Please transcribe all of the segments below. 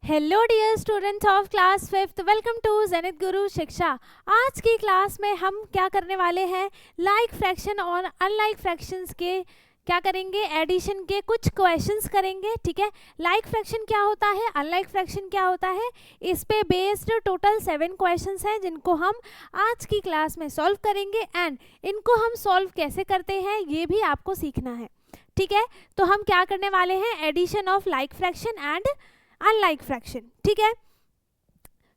Hello dear students of class 5th, welcome to Zenith Guru Shiksha. आज की class में हम क्या करने वाले हैं, लाइक फ्रैक्शन और अनलाइक फ्रैक्शंस के क्या करेंगे, एडिशन के कुछ क्वेश्चंस करेंगे। ठीक है, लाइक फ्रैक्शन क्या होता है, अनलाइक फ्रैक्शन क्या होता है, इस पे बेस्ड टोटल 7 क्वेश्चंस हैं जिनको हम आज की क्लास में सॉल्व करेंगे एंड इनको हम सॉल्व कैसे करते हैं ये भी आपको सीखना है। ठीक है, तो हम क्या करने वाले हैं, addition of like fraction and unlike fraction. ठीक है,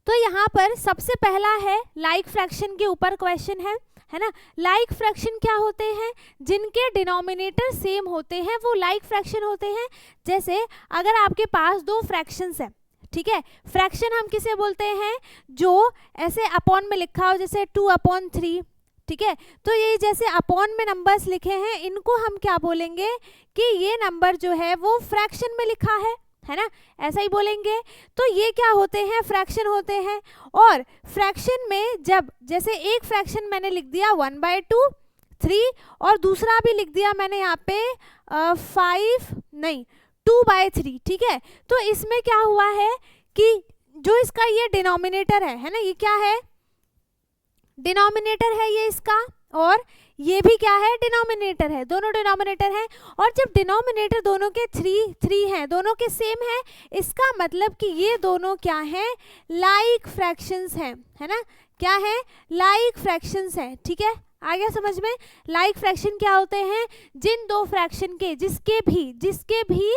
तो यहाँ पर सबसे पहला है लाइक फ्रैक्शन के ऊपर क्वेश्चन है ना। लाइक फ्रैक्शन क्या होते हैं, जिनके डिनोमिनेटर सेम होते हैं वो लाइक फ्रैक्शन होते हैं। जैसे अगर आपके पास दो फ्रैक्शंस हैं, ठीक है, फ्रैक्शन हम किसे बोलते हैं, जो ऐसे अपॉन में लिखा हो, जैसे 2/3। ठीक है, तो ये जैसे अपॉन में नंबर्स लिखे हैं, इनको हम क्या बोलेंगे कि ये नंबर जो है वो फ्रैक्शन में लिखा है ना, ऐसा ही बोलेंगे। तो ये क्या होते हैं, फ्रैक्शन होते हैं। और फ्रैक्शन में जब जैसे एक फ्रैक्शन मैंने लिख दिया 1/2 3 और दूसरा भी लिख दिया मैंने यहाँ पे 2/3। ठीक है, तो इसमें क्या हुआ है कि जो इसका ये डिनोमिनेटर है ना, ये क्या है, डिनोमिनेटर है ये इसका, और ये भी क्या है, डिनोमिनेटर है, दोनों डिनोमिनेटर हैं। और जब डिनोमिनेटर दोनों के 3 हैं, दोनों के सेम है, इसका मतलब कि ये दोनों क्या हैं, लाइक फ्रैक्शंस हैं, है ना, क्या है, लाइक फ्रैक्शंस हैं। ठीक है, आ गया समझ में। लाइक फ्रैक्शन क्या होते हैं, जिन दो फ्रैक्शन के जिसके भी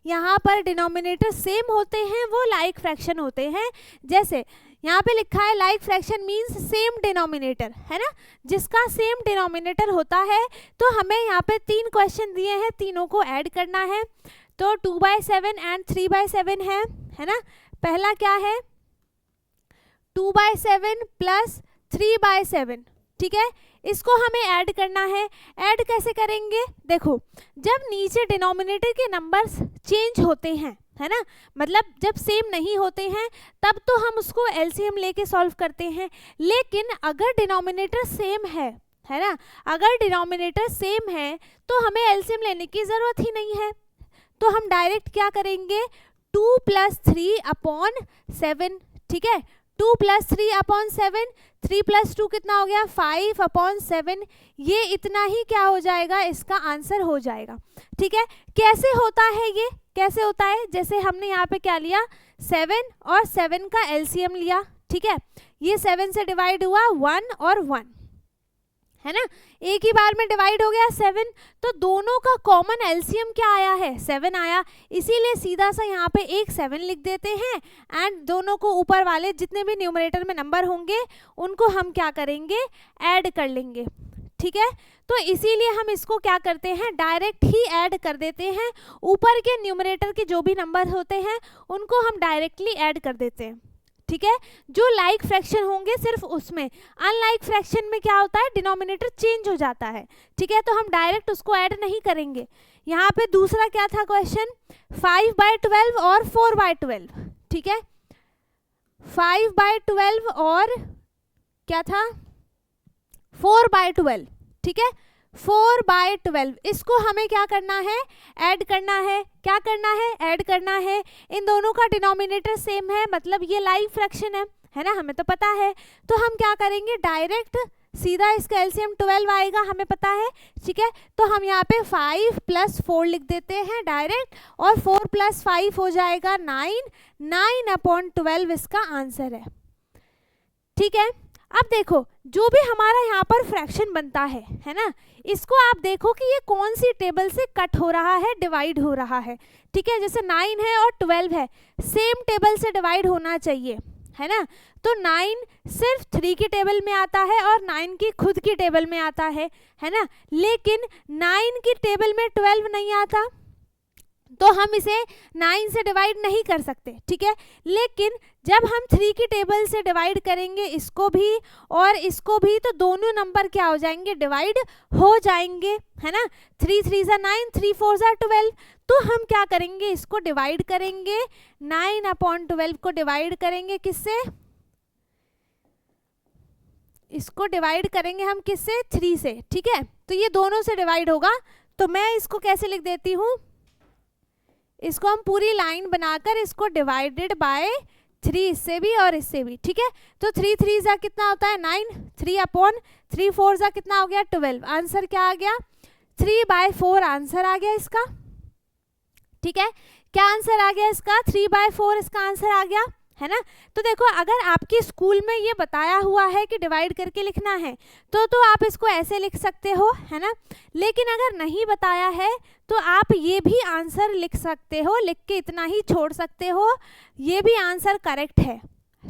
यहाँ पर डिनोमिनेटर सेम होते हैं वो लाइक फ्रैक्शन होते हैं। जैसे यहाँ पे लिखा है like fraction means same denominator, है ना, जिसका सेम डिनोमिनेटर होता है। तो हमें यहाँ पे 3 क्वेश्चन दिए हैं, तीनों को ऐड करना है। तो 2/7 एंड 3/7 है ना। पहला क्या है, 2/7 प्लस 3/7। ठीक है, इसको हमें ऐड करना है। ऐड कैसे करेंगे, देखो, जब नीचे डिनोमिनेटर के नंबर्स चेंज होते हैं, है ना, मतलब जब सेम नहीं होते हैं तब तो हम उसको एलसीएम लेके सॉल्व करते हैं। लेकिन अगर डिनोमिनेटर सेम है ना, अगर डिनोमिनेटर सेम है तो हमें एलसीएम लेने की ज़रूरत ही नहीं है। तो हम डायरेक्ट क्या करेंगे, 2 + 3/7। ठीक है, 2 + 3/7, 3 + 2 कितना हो गया, 5/7। ये इतना ही क्या हो जाएगा, इसका आंसर हो जाएगा। ठीक है, कैसे होता है ये, कैसे होता है, जैसे हमने यहाँ पे क्या लिया, 7 और 7 का एलसीएम लिया। ठीक है, ये 7 से डिवाइड हुआ 1 और 1, है ना, एक ही बार में डिवाइड हो गया 7। तो दोनों का कॉमन एलसीएम क्या आया है, 7 आया। इसीलिए सीधा सा यहाँ पे एक 7 लिख देते हैं एंड दोनों को ऊपर वाले जितने भी न्यूमरेटर में नंबर होंगे उनको हम क्या करेंगे, ऐड कर लेंगे। ठीक है, तो इसीलिए हम इसको क्या करते हैं, डायरेक्ट ही ऐड कर देते हैं। ऊपर के न्यूमरेटर के जो भी नंबर होते हैं उनको हम डायरेक्टली ऐड कर देते हैं। ठीक है, जो लाइक फ्रैक्शन होंगे सिर्फ उसमें। अनलाइक फ्रैक्शन में क्या होता है, डिनोमिनेटर चेंज हो जाता है। ठीक है, तो हम डायरेक्ट उसको ऐड नहीं करेंगे। यहाँ पे दूसरा क्या था क्वेश्चन, 5/12 और 4/12। ठीक है, 5/12 और क्या था, 4/12। ठीक है, 4/12, इसको हमें क्या करना है, ऐड करना है। क्या करना है, ऐड करना है। इन दोनों का डिनोमिनेटर सेम है, मतलब ये लाइक फ्रैक्शन है ना, हमें तो पता है। तो हम क्या करेंगे, डायरेक्ट सीधा इसका एलसीएम 12 आएगा, हमें पता है। ठीक है, तो हम यहाँ पे 5 + 4 लिख देते हैं डायरेक्ट, और 4 + 5 हो जाएगा 9। 9/12 इसका आंसर है। ठीक है, अब देखो, जो भी हमारा यहाँ पर फ्रैक्शन बनता है ना, इसको आप देखो कि ये कौन सी टेबल से कट हो रहा है, डिवाइड हो रहा है। ठीक है, जैसे 9 है और 12 है, सेम टेबल से डिवाइड होना चाहिए, है ना। तो 9 सिर्फ 3 की टेबल में आता है और 9 की खुद की टेबल में आता है ना। लेकिन 9 की टेबल में 12 नहीं आता, तो हम इसे 9 से डिवाइड नहीं कर सकते। ठीक है, लेकिन जब हम 3 की टेबल से डिवाइड करेंगे इसको भी और इसको भी, तो दोनों नंबर क्या हो जाएंगे, डिवाइड हो जाएंगे, है ना। 3 × 3 = 9, 3 × 4 = 12। तो हम क्या करेंगे, इसको डिवाइड करेंगे, 9/12 को डिवाइड करेंगे किससे, इसको डिवाइड करेंगे हम किससे, 3 से। ठीक है, तो ये दोनों से डिवाइड होगा, तो मैं इसको कैसे लिख देती हूँ, इसको हम पूरी लाइन बनाकर इसको डिवाइडेड बाय 3 इससे भी और इससे भी, ठीक है। तो 3 3 जा कितना होता है 9, 3/3 4 जा कितना हो गया 12। आंसर क्या आ गया 3/4 आंसर आ गया इसका, ठीक है। क्या आंसर आ गया इसका 3/4 इसका आंसर आ गया, है ना। तो देखो अगर आपके स्कूल में ये बताया हुआ है कि डिवाइड करके लिखना है तो आप इसको ऐसे लिख सकते हो, है ना। लेकिन अगर नहीं बताया है तो आप ये भी आंसर लिख सकते हो, लिख के इतना ही छोड़ सकते हो, ये भी आंसर करेक्ट है,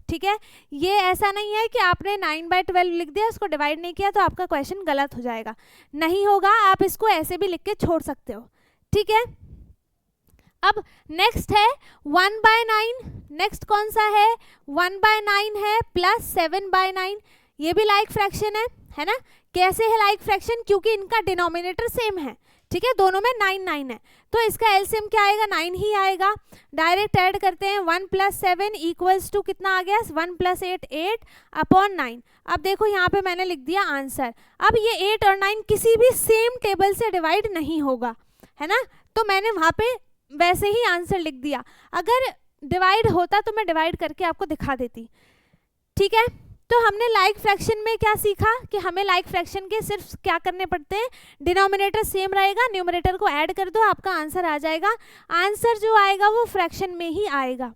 ठीक है। ये ऐसा नहीं है कि आपने 9/12 लिख दिया, इसको डिवाइड नहीं किया तो आपका क्वेश्चन गलत हो जाएगा, नहीं होगा। आप इसको ऐसे भी लिख के छोड़ सकते हो, ठीक है। अब नेक्स्ट है 1/9, नेक्स्ट कौन सा है 1/9 है प्लस 7/9, ये भी लाइक फ्रैक्शन है ना। कैसे है लाइक फ्रैक्शन, क्योंकि इनका डिनोमिनेटर सेम है, ठीक है, दोनों में 9 9 है, तो इसका एलसीएम क्या आएगा 9 ही आएगा। डायरेक्ट ऐड करते हैं 1 + 7 = कितना आ गया 1 + 8 8/9। अब देखो यहाँ पे मैंने लिख दिया आंसर। अब ये 8 और 9 किसी भी सेम टेबल से डिवाइड नहीं होगा, है ना, तो मैंने वहाँ पे वैसे ही आंसर लिख दिया। अगर डिवाइड होता तो मैं डिवाइड करके आपको दिखा देती, ठीक है। तो हमने लाइक फ्रैक्शन में क्या सीखा कि हमें लाइक फ्रैक्शन के सिर्फ क्या करने पड़ते हैं, डिनोमिनेटर सेम रहेगा, न्यूमरेटर को ऐड कर दो, आपका आंसर आ जाएगा। आंसर जो आएगा वो फ्रैक्शन में ही आएगा,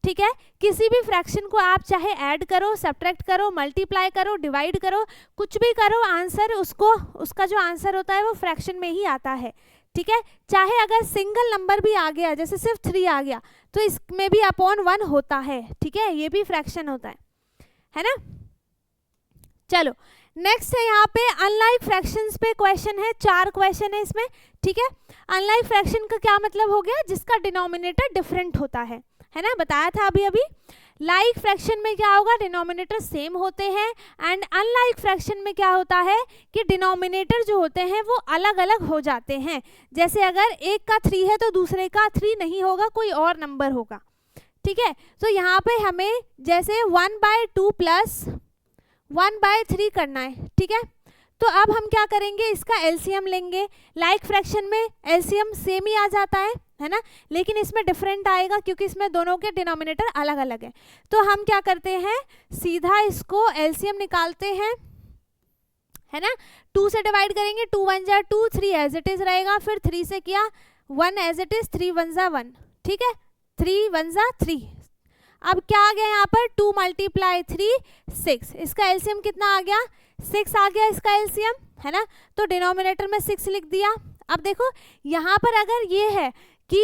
ठीक है। किसी भी फ्रैक्शन को आप चाहे ऐड करो, सब्ट्रैक्ट करो, मल्टीप्लाई करो, डिवाइड करो, कुछ भी करो, आंसर उसका जो आंसर होता है वो फ्रैक्शन में ही आता है, ठीक है। चाहे अगर सिंगल नंबर भी आ गया, जैसे सिर्फ 3 आ गया, तो इसमें भी /1 होता है, ठीक है, ये भी फ्रैक्शन होता है ना। चलो नेक्स्ट है यहाँ पे अनलाइक फ्रैक्शंस पे क्वेश्चन है, 4 क्वेश्चन है इसमें, ठीक है। अनलाइक फ्रैक्शन का क्या मतलब हो गया, जिसका डिनोमिनेटर डिफरेंट होता है ना, बताया था अभी। लाइक फ्रैक्शन में क्या होगा, डिनोमिनेटर सेम होते हैं, एंड अनलाइक फ्रैक्शन में क्या होता है कि डिनोमिनेटर जो होते हैं वो अलग अलग हो जाते हैं। जैसे अगर एक का 3 है तो दूसरे का 3 नहीं होगा, कोई और नंबर होगा, ठीक है। तो यहाँ पे हमें जैसे 1/2 + 1/3 करना है, ठीक है। तो अब हम क्या करेंगे, इसका एलसीएम लेंगे। लाइक फ्रैक्शन में एलसीएम सेम ही आ जाता है ना, लेकिन इसमें डिफरेंट आएगा क्योंकि इसमें दोनों के डिनोमिनेटर अलग अलग हैं। तो हम क्या करते हैं, सीधा इसको एलसीएम निकालते हैं, है ना। 2 से डिवाइड करेंगे, 2 1 जा 2, 3 एज इट इज रहेगा, फिर 3 से किया 1 एज इट इज, 3 1 जा 1, ठीक है, 3 1 जा 3। अब क्या आ गया यहाँ पर 2 × 3 6, इसका एलसीएम कितना आ गया 6 आ गया इसका एलसीएम, है ना। तो डिनोमिनेटर में 6 लिख दिया। अब देखो यहाँ पर अगर ये है कि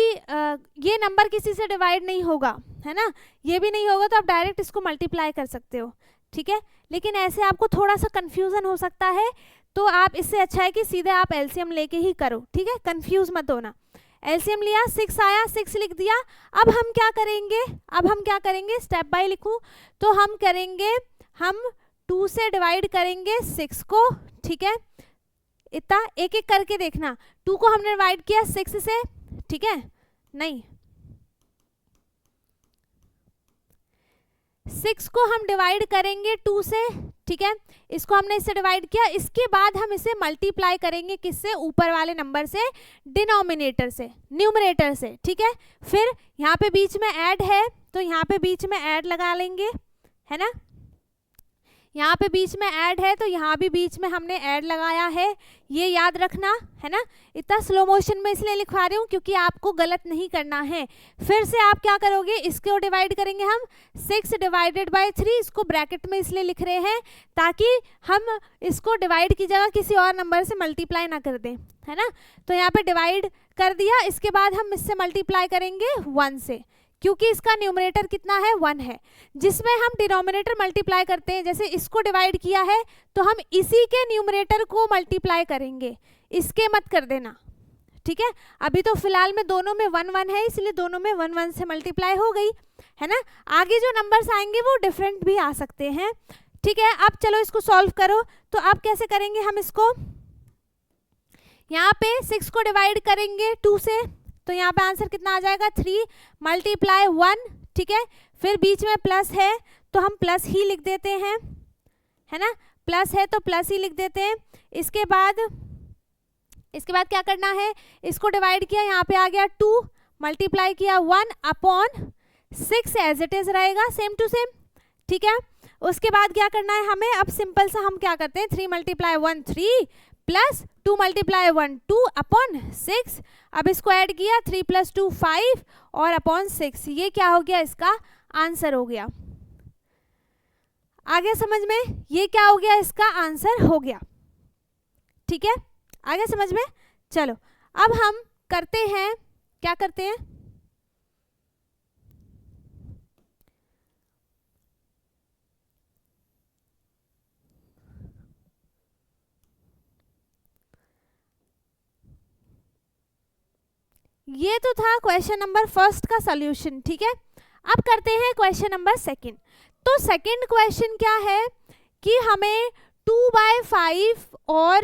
ये नंबर किसी से डिवाइड नहीं होगा, है ना, ये भी नहीं होगा, तो आप डायरेक्ट इसको मल्टीप्लाई कर सकते हो, ठीक है। लेकिन ऐसे आपको थोड़ा सा कंफ्यूजन हो सकता है, तो आप इससे अच्छा है कि सीधे आप एलसीएम लेके ही करो, ठीक है, कंफ्यूज मत होना। एलसीएम लिया 6 आया, 6 लिख दिया। अब हम क्या करेंगे, स्टेप बाय लिखूं तो हम करेंगे, हम 2 से डिवाइड करेंगे 6 को, ठीक है। इतना एक एक करके देखना, 2 को हमने डिवाइड किया 6 से, ठीक है, नहीं 6 को हम डिवाइड करेंगे 2 से, ठीक है। इसको हमने इससे डिवाइड किया, इसके बाद हम इसे मल्टीप्लाई करेंगे किससे, ऊपर वाले नंबर से, डिनोमिनेटर से, न्यूमरेटर से, ठीक है। फिर यहाँ पे बीच में ऐड है तो यहाँ पे बीच में ऐड लगा लेंगे, है ना। यहाँ पे बीच में ऐड है तो यहाँ भी बीच में हमने ऐड लगाया है, ये याद रखना, है ना। इतना स्लो मोशन में इसलिए लिखवा रही हूँ क्योंकि आपको गलत नहीं करना है। फिर से आप क्या करोगे, इसको डिवाइड करेंगे हम 6 / 3, इसको ब्रैकेट में इसलिए लिख रहे हैं ताकि हम इसको डिवाइड की जगह किसी और नंबर से मल्टीप्लाई ना कर दें, है ना। तो यहाँ पे डिवाइड कर दिया, इसके बाद हम इससे मल्टीप्लाई करेंगे 1 से, क्योंकि इसका न्यूमरेटर कितना है 1 है, जिसमें हम डिनोमिनेटर मल्टीप्लाई करते हैं। जैसे इसको डिवाइड किया है तो हम इसी के न्यूमरेटर को मल्टीप्लाई करेंगे, इसके मत कर देना, ठीक है। अभी तो फिलहाल में दोनों में 1 1 है, इसलिए दोनों में 1 1 से मल्टीप्लाई हो गई, है ना। आगे जो नंबर्स आएंगे वो डिफरेंट भी आ सकते हैं, ठीक है। अब चलो इसको सॉल्व करो। तो अब कैसे करेंगे हम इसको, यहाँ पे 6 को डिवाइड करेंगे 2 से, तो यहाँ पे आंसर कितना आ जाएगा 3 × 1, ठीक है। फिर बीच में प्लस है तो हम प्लस ही लिख देते हैं, है ना, प्लस है तो प्लस ही लिख देते हैं। इसके बाद क्या करना है, इसको डिवाइड किया, यहाँ पे आ गया 2 मल्टीप्लाई किया 1 अपॉन 6 एज इट इज रहेगा, सेम टू सेम, ठीक है। उसके बाद क्या करना है हमें, अब सिंपल सा हम क्या करते हैं, 3 मल्टीप्लाई 1 3 प्लस 2 मल्टीप्लाई 1 2 अपॉन 6, अब इसको ऐड किया 3 + 2 5 और अपॉन 6, ये क्या हो गया, इसका आंसर हो गया। आगे समझ में, ये क्या हो गया, इसका आंसर हो गया, ठीक है, आगे समझ में। चलो अब हम करते हैं, क्या करते हैं, ये तो था क्वेश्चन नंबर फर्स्ट का सॉल्यूशन, ठीक है। अब करते हैं क्वेश्चन नंबर सेकंड। तो सेकंड क्वेश्चन क्या है कि हमें 2/5 और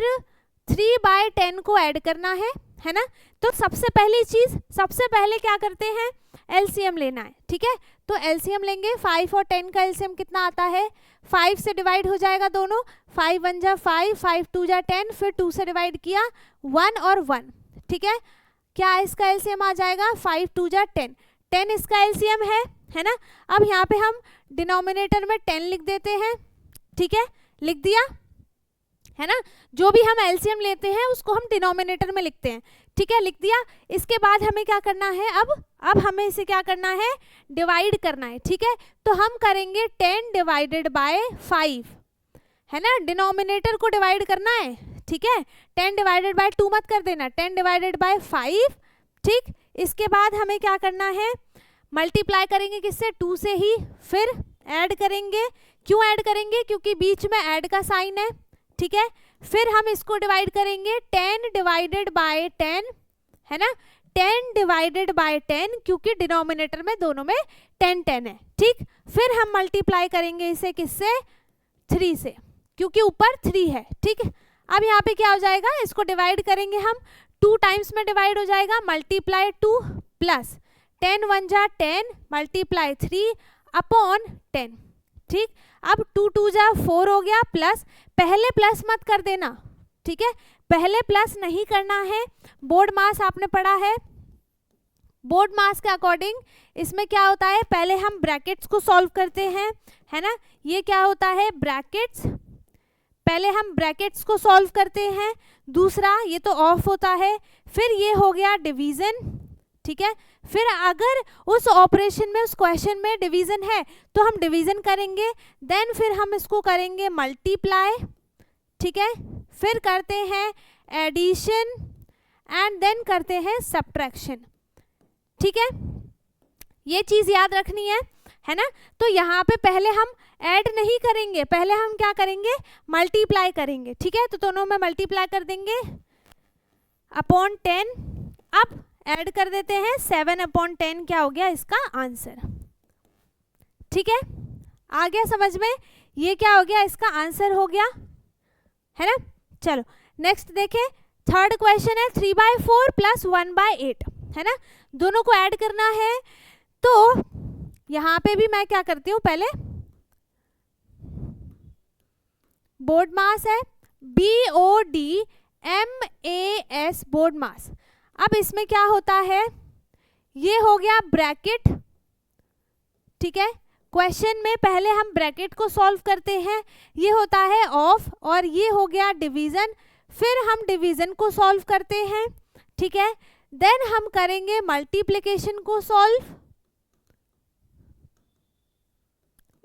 3/10 को ऐड करना है ना। तो सबसे पहली चीज, सबसे पहले क्या करते हैं, एलसीएम लेना है, ठीक है। तो एलसीएम लेंगे, 5 और 10 का एलसीएम कितना आता है, 5 से डिवाइड हो जाएगा दोनों, 5 × 1 = 5, 5 × 2 = 10, फिर 2 से डिवाइड किया 1 और 1, ठीक है। क्या इसका एलसीएम आ जाएगा, 5 × 2 = 10, 10 इसका एलसीएम है ना। अब यहाँ पे हम डिनोमिनेटर में 10 लिख देते हैं, ठीक है, लिख दिया है ना। जो भी हम एलसीएम लेते हैं उसको हम डिनोमिनेटर में लिखते हैं, ठीक है, लिख दिया। इसके बाद हमें क्या करना है, अब हमें इसे क्या करना है, डिवाइड करना है, ठीक है। तो हम करेंगे 10 / 5, है ना, डिनोमिनेटर को डिवाइड करना है, ठीक है। 10 / 2 मत कर देना, 10 / 5, ठीक। इसके बाद हमें क्या करना है, मल्टीप्लाई करेंगे किससे, 2 से ही, फिर ऐड करेंगे। क्यों ऐड करेंगे, क्योंकि बीच में ऐड का साइन है, ठीक है। फिर हम इसको डिवाइड करेंगे 10 / 10, है ना, 10 / 10, क्योंकि डिनोमिनेटर में दोनों में 10 10 है, ठीक। फिर हम मल्टीप्लाई करेंगे इसे किससे, 3 से, क्योंकि ऊपर 3 है, ठीक। अब यहाँ पे क्या हो जाएगा, इसको डिवाइड करेंगे हम, 2 टाइम्स में डिवाइड हो जाएगा, मल्टीप्लाई 2 प्लस 10 × 1 = 10 मल्टीप्लाई 3 अपॉन 10, ठीक। अब 2 × 2 = 4 हो गया, प्लस, पहले प्लस मत कर देना, ठीक है, पहले प्लस नहीं करना है। बोर्ड मास आपने पढ़ा है, बोर्ड मास के अकॉर्डिंग इसमें क्या होता है, पहले हम ब्रैकेट्स को सॉल्व करते हैं, है ना। ये क्या होता है, ब्रैकेट्स, पहले हम ब्रैकेट्स को सॉल्व करते हैं, दूसरा ये तो ऑफ होता है, फिर ये हो गया डिवीजन, ठीक है। फिर अगर उस ऑपरेशन में, उस क्वेश्चन में डिवीजन है तो हम डिवीजन करेंगे, देन फिर हम इसको करेंगे मल्टीप्लाई, ठीक है, फिर करते हैं एडिशन एंड देन करते हैं सब्ट्रैक्शन, ठीक है। ये चीज याद रखनी है ना। तो यहाँ पे पहले हम ऐड नहीं करेंगे, पहले हम क्या करेंगे, मल्टीप्लाई करेंगे, ठीक है। तो दोनों में मल्टीप्लाई कर देंगे अपॉन 10, अब ऐड कर देते हैं 7 अपॉन 10, क्या हो गया इसका आंसर, ठीक है। आ गया समझ में, ये क्या हो गया, इसका आंसर हो गया, है ना। चलो नेक्स्ट देखें, थर्ड क्वेश्चन है 3/4 + 1/8, है ना, दोनों को ऐड करना है। तो यहाँ पे भी मैं क्या करती हूँ, पहले बोर्ड मास है, BODMAS बोर्ड मास। अब इसमें क्या होता है, ये हो गया ब्रैकेट, ठीक है। क्वेश्चन में पहले हम ब्रैकेट को सॉल्व करते हैं, ये होता है ऑफ, और ये हो गया डिवीजन, फिर हम डिवीजन को सॉल्व करते हैं, ठीक है। देन हम करेंगे मल्टीप्लिकेशन को सॉल्व,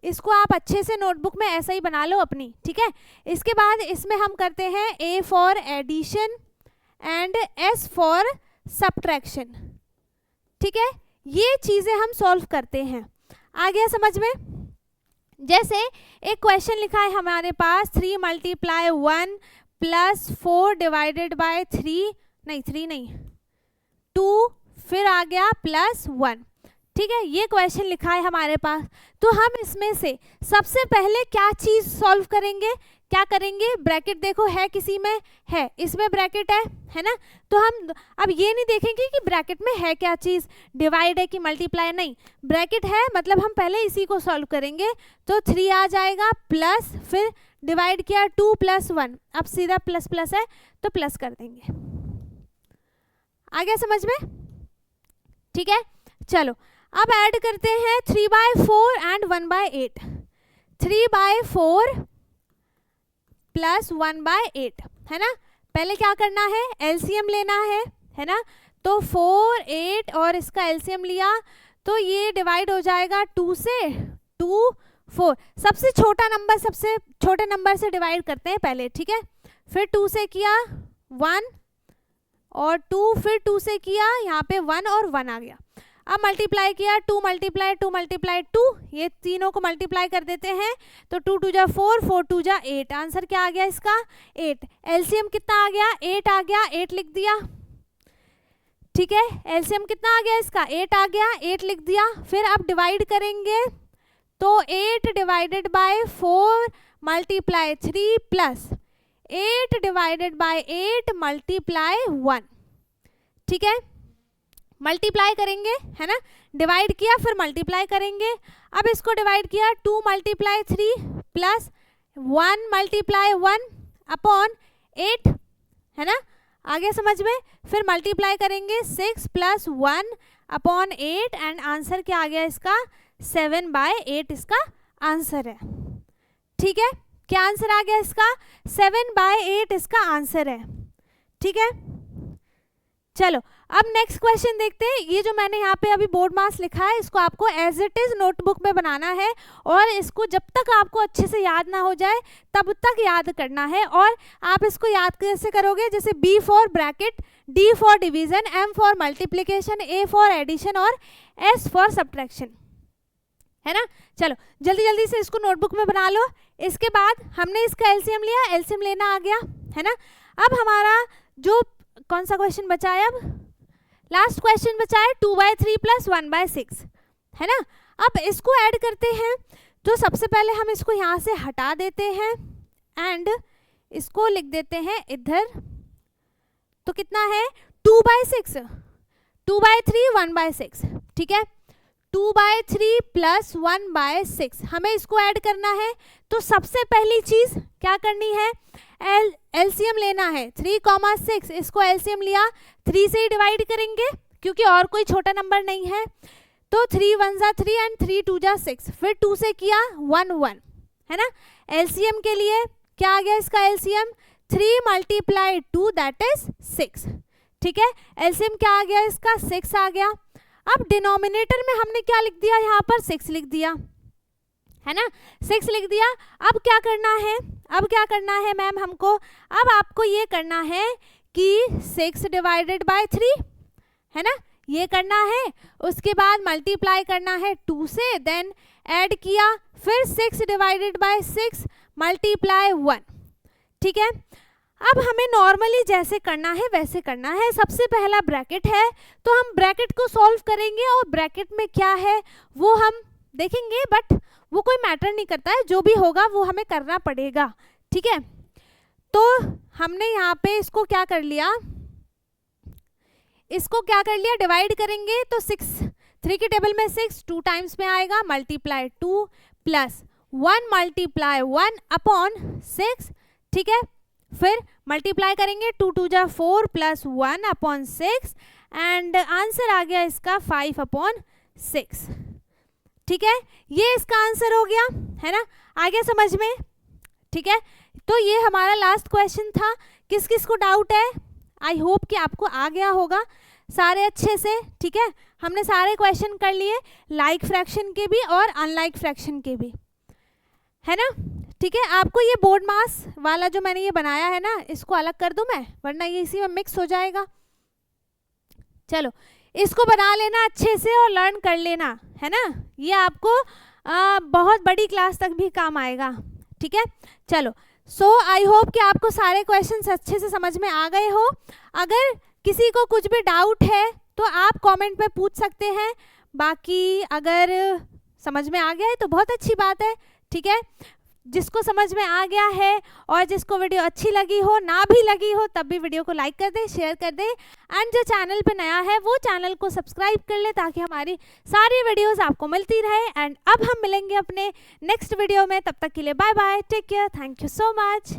इसको आप अच्छे से नोटबुक में ऐसा ही बना लो अपनी, ठीक है। इसके बाद इसमें हम करते हैं A for addition and S for subtraction, ठीक है। ये चीजें हम सॉल्व करते हैं, आ गया समझ में। जैसे एक क्वेश्चन लिखा है हमारे पास, 3 × 1 + 4 / 3 2, फिर आ गया +1, ठीक है। ये क्वेश्चन लिखा है हमारे पास। तो हम इसमें से सबसे पहले क्या चीज सॉल्व करेंगे, क्या करेंगे, ब्रैकेट देखो है किसी में, है इसमें ब्रैकेट है ना। तो हम अब ये नहीं देखेंगे कि ब्रैकेट में है क्या चीज, डिवाइड है कि मल्टीप्लाई, नहीं, ब्रैकेट है मतलब हम पहले इसी को सॉल्व करेंगे। तो 3 आ जाएगा, प्लस, फिर डिवाइड किया 2 + 1, अब सीधा प्लस है तो प्लस कर देंगे, आ गया समझ में। ठीक है, चलो अब ऐड करते हैं 3/4 एंड 1/8। 3/4 प्लस 1/8 है ना। पहले क्या करना है, एलसीएम लेना है ना। तो 4, 8 और इसका एलसीएम लिया तो ये डिवाइड हो जाएगा 2 से, 2, 4। सबसे छोटा नंबर सबसे छोटे नंबर से डिवाइड करते हैं पहले, ठीक है। फिर 2 से किया 1 और 2, फिर 2 से किया, यहाँ पे 1 और 1 आ गया। अब मल्टीप्लाई किया 2 मल्टीप्लाई 2 मल्टीप्लाई 2, ये तीनों को मल्टीप्लाई कर देते हैं तो 2 2 जा 4, 4 2 जा 8। आंसर क्या आ गया इसका, 8। एलसीएम कितना आ गया, 8 आ गया, 8 लिख दिया, ठीक है। एलसीएम कितना आ गया इसका, 8 आ गया, 8 लिख दिया। फिर अब डिवाइड करेंगे तो 8 divided by 4 multiply 3 plus 8 divided by 8 multiply 1, ठीक है। मल्टीप्लाई करेंगे है ना, डिवाइड किया फिर मल्टीप्लाई करेंगे। अब इसको डिवाइड किया 2 मल्टीप्लाई 3 प्लस 1 मल्टीप्लाई 1 अपॉन 8 है ना, आ गया समझ में। फिर मल्टीप्लाई करेंगे 6 प्लस 1 अपॉन 8 एंड आंसर क्या आ गया इसका, 7/8 इसका आंसर है, ठीक है। क्या आंसर आ गया इसका, 7/8 इसका आंसर है, ठीक है। चलो अब नेक्स्ट क्वेश्चन देखते हैं। ये जो मैंने यहाँ पे अभी बोर्ड मास लिखा है इसको आपको एज इट इज नोटबुक में बनाना है और इसको जब तक आपको अच्छे से याद ना हो जाए तब तक याद करना है। और आप इसको याद कैसे करोगे, जैसे B for bracket, D for division, M for multiplication, A for addition और S फॉर सब्ट्रैक्शन, है ना। चलो जल्दी जल्दी से इसको नोटबुक में बना लो। इसके बाद हमने इसका एलसीएम लिया, एलसीएम लेना आ गया है ना। अब हमारा जो कौन सा क्वेश्चन बचा है, अब लास्ट क्वेश्चन बचा है 2/3 प्लस 1/6 है ना। अब इसको ऐड करते हैं तो सबसे पहले हम इसको यहाँ से हटा देते हैं एंड इसको लिख देते हैं इधर। तो कितना है 2/6, 2/3 1/6, ठीक है। 2/3 प्लस 1/6 हमें इसको ऐड करना है। तो सबसे पहली चीज क्या करनी है, एलसीएम लेना है 3, 6। इसको एलसीएम लिया 3 से ही डिवाइड करेंगे क्योंकि और कोई छोटा नंबर नहीं है। तो 3 1 जा 3 एंड 3 2 जा 6। फिर 2 से किया 1 1 है ना। एलसीएम के लिए क्या आ गया इसका एलसीएम, 3 मल्टीप्लाई 2 दैट इज 6, ठीक है। एलसीएम क्या आ गया इसका, 6 आ गया। अब डिनोमिनेटर में हमने क्या लिख दिया, यहाँ पर 6 लिख दिया है ना, 6 लिख दिया। अब क्या करना है, अब क्या करना है मैम हमको, अब आपको ये करना है कि 6 डिवाइडेड बाय 3 है ना, ये करना है। उसके बाद मल्टीप्लाई करना है 2 से, देन ऐड किया, फिर 6 डिवाइडेड बाय 6 मल्टीप्लाई 1, ठीक है। अब हमें नॉर्मली जैसे करना है वैसे करना है। सबसे पहला ब्रैकेट है तो हम ब्रैकेट को सॉल्व करेंगे और ब्रैकेट में क्या है वो हम देखेंगे, बट वो कोई मैटर नहीं करता है, जो भी होगा वो हमें करना पड़ेगा, ठीक है। तो हमने यहाँ पे इसको क्या कर लिया, इसको क्या कर लिया, डिवाइड करेंगे तो 6 3 के टेबल में 6 2 टाइम्स में आएगा, मल्टीप्लाई 2 प्लस 1 मल्टीप्लाई 1 अपॉन 6, ठीक है। फिर मल्टीप्लाई करेंगे 2 2 जा 4 प्लस 1 अपॉन 6 एंड आंसर आ गया इसका 5 अपॉन 6, ठीक है। ये इसका आंसर हो गया है ना, आ गया समझ में, ठीक है। तो ये हमारा लास्ट क्वेश्चन था। किस किस को डाउट है, आई होप कि आपको आ गया होगा सारे अच्छे से, ठीक है। हमने सारे क्वेश्चन कर लिए, लाइक फ्रैक्शन के भी और अनलाइक फ्रैक्शन के भी, है ना, ठीक है। आपको ये बोर्ड मास वाला जो मैंने ये बनाया है ना, इसको अलग कर दूं मैं, वरना ये इसी में मिक्स हो जाएगा। चलो इसको बना लेना अच्छे से और लर्न कर लेना, है ना। ये आपको बहुत बड़ी क्लास तक भी काम आएगा, ठीक है। चलो सो आई होप कि आपको सारे क्वेश्चंस अच्छे से समझ में आ गए हो। अगर किसी को कुछ भी डाउट है तो आप कमेंट पे पूछ सकते हैं, बाकी अगर समझ में आ गया है तो बहुत अच्छी बात है, ठीक है। जिसको समझ में आ गया है और जिसको वीडियो अच्छी लगी हो, ना भी लगी हो, तब भी वीडियो को लाइक कर दे, शेयर कर दे एंड जो चैनल पे नया है वो चैनल को सब्सक्राइब कर ले ताकि हमारी सारी वीडियोस आपको मिलती रहे। एंड अब हम मिलेंगे अपने नेक्स्ट वीडियो में, तब तक के लिए bye bye, take care, thank you so much.